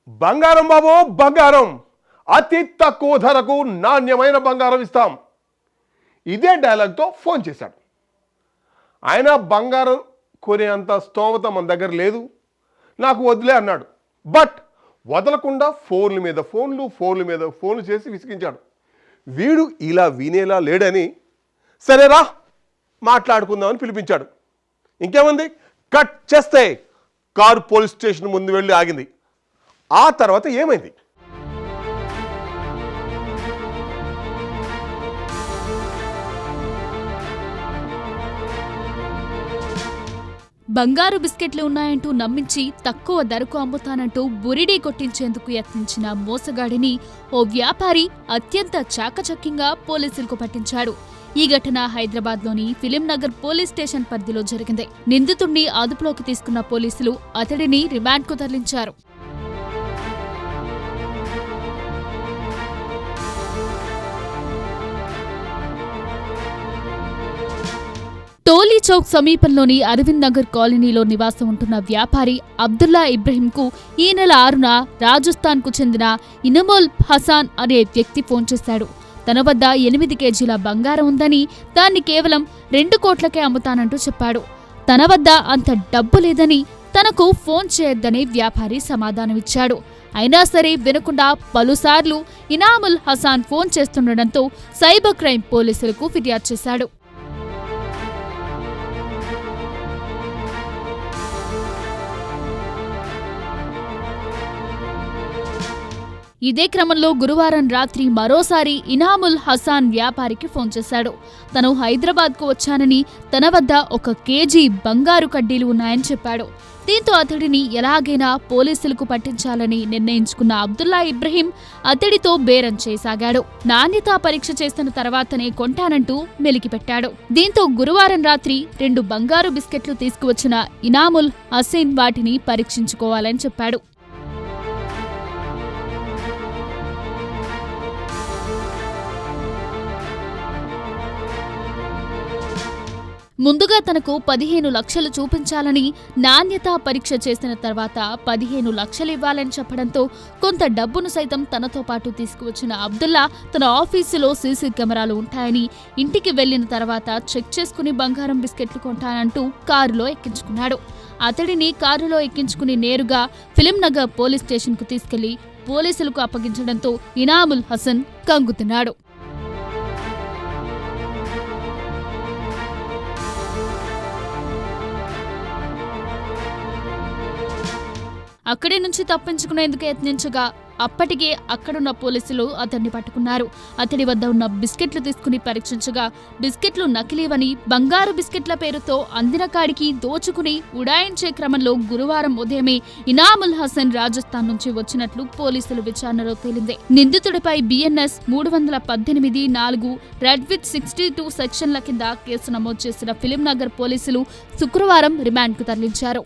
బంగారం బాబు బంగారం, అతి తక్కువ ధరకు నాణ్యమైన బంగారం ఇస్తాం. ఇదే డైలాగ్తో ఫోన్ చేశాడు. ఆయన బంగారం కొనేంత స్తోమత మన దగ్గర లేదు, నాకు వదిలే అన్నాడు. బట్ వదలకుండా ఫోన్ల మీద ఫోన్లు చేసి విసిగించాడు. వీడు ఇలా వినేలా లేడని సరేరా మాట్లాడుకుందామని పిలిపించాడు. ఇంకేముంది, కట్ చేస్తే కారు పోలీస్ స్టేషన్ ముందు వెళ్ళి ఆగింది. ఆ తర్వాత ఏమైంది? బంగారు బిస్కెట్లు ఉన్నాయంటూ నమ్మించి తక్కువ ధరకు అమ్ముతానంటూ బురిడీ కొట్టించేందుకు యత్నించిన మోసగాడిని ఓ వ్యాపారి అత్యంత చాకచక్యంగా పోలీసులకు పట్టించాడు. ఈ ఘటన హైదరాబాద్లోని ఫిలిం నగర్ పోలీస్ స్టేషన్ పరిధిలో జరిగింది. నిందితుడిని అదుపులోకి తీసుకున్న పోలీసులు అతడిని రిమాండ్కు తరలించారు. టోలీ చౌక్ సమీపంలోని అరవింద్ నగర్ కాలనీలో నివాసం ఉంటున్న వ్యాపారి అబ్దుల్లా ఇబ్రహీంకు ఈ నెల 6న రాజస్థాన్కు చెందిన ఇనమోల్ హసాన్ అనే వ్యక్తి ఫోన్ చేశాడు. తన వద్ద 8 కేజీల బంగారం ఉందని, దాన్ని కేవలం 2 కోట్లకే అమ్ముతానంటూ చెప్పాడు. తన వద్ద అంత డబ్బు లేదని, తనకు ఫోన్ చేయొద్దని వ్యాపారి సమాధానమిచ్చాడు. అయినా సరే వినకుండా పలుసార్లు ఇనాముల్ హసాన్ ఫోన్ చేస్తుండటంతో సైబర్ క్రైమ్ పోలీసులకు ఫిర్యాదు చేశాడు. ఇదే క్రమంలో గురువారం రాత్రి మరోసారి ఇనాముల్ హసాన్ వ్యాపారికి ఫోన్ చేశాడు. తను హైదరాబాద్కు వచ్చానని, తన వద్ద 1 కేజీ బంగారు కడ్డీలు ఉన్నాయని చెప్పాడు. దీంతో అతడిని ఎలాగైనా పోలీసులకు పట్టించాలని నిర్ణయించుకున్న అబ్దుల్లా ఇబ్రహీం అతడితో బేరం చేయసాగాడు. నాణ్యతా పరీక్ష చేసిన తర్వాతనే కొంటానంటూ మెలికిపెట్టాడు. దీంతో గురువారం రాత్రి 2 బంగారు బిస్కెట్లు తీసుకువచ్చిన ఇనాముల్ హసీన్ వాటిని పరీక్షించుకోవాలని చెప్పాడు. ముందుగా తనకు 15 లక్షలు చూపించాలని, నాణ్యతా పరీక్ష చేసిన తర్వాత 15 లక్షలు ఇవ్వాలని చెప్పడంతో కొంత డబ్బును సైతం తనతో పాటు తీసుకువచ్చిన అబ్దుల్లా తన ఆఫీసులో సీసీ కెమెరాలు ఉంటాయని, ఇంటికి వెళ్లిన తర్వాత చెక్ చేసుకుని బంగారం బిస్కెట్లు కొంటానంటూ కారులో ఎక్కించుకున్నాడు. అతడిని కారులో ఎక్కించుకుని నేరుగా ఫిలిం నగర్ పోలీస్ స్టేషన్కు తీసుకెళ్లి పోలీసులకు అప్పగించడంతో ఇనాముల్ హసన్ కంగుతున్నాడు. అక్కడి నుంచి తప్పించుకునేందుకు యత్నించగా అప్పటికే అక్కడున్న పోలీసులు అతన్ని పట్టుకున్నారు. అతడి వద్ద ఉన్న బిస్కెట్లు తీసుకుని పరీక్షించగా బిస్కెట్లు నకిలీవని, బంగారు బిస్కెట్ల పేరుతో అందిన కాడికి దోచుకుని ఉడాయించే క్రమంలో గురువారం ఉదయమే ఇనాముల్ హసన్ రాజస్థాన్ నుంచి వచ్చినట్లు పోలీసులు విచారణలో తేలింది. నిందితుడిపై BNS 318(4) రెడ్ విత్ 62 సెక్షన్ల కింద కేసు నమోదు చేసిన ఫిలిం నగర్ పోలీసులు శుక్రవారం రిమాండ్కు తరలించారు.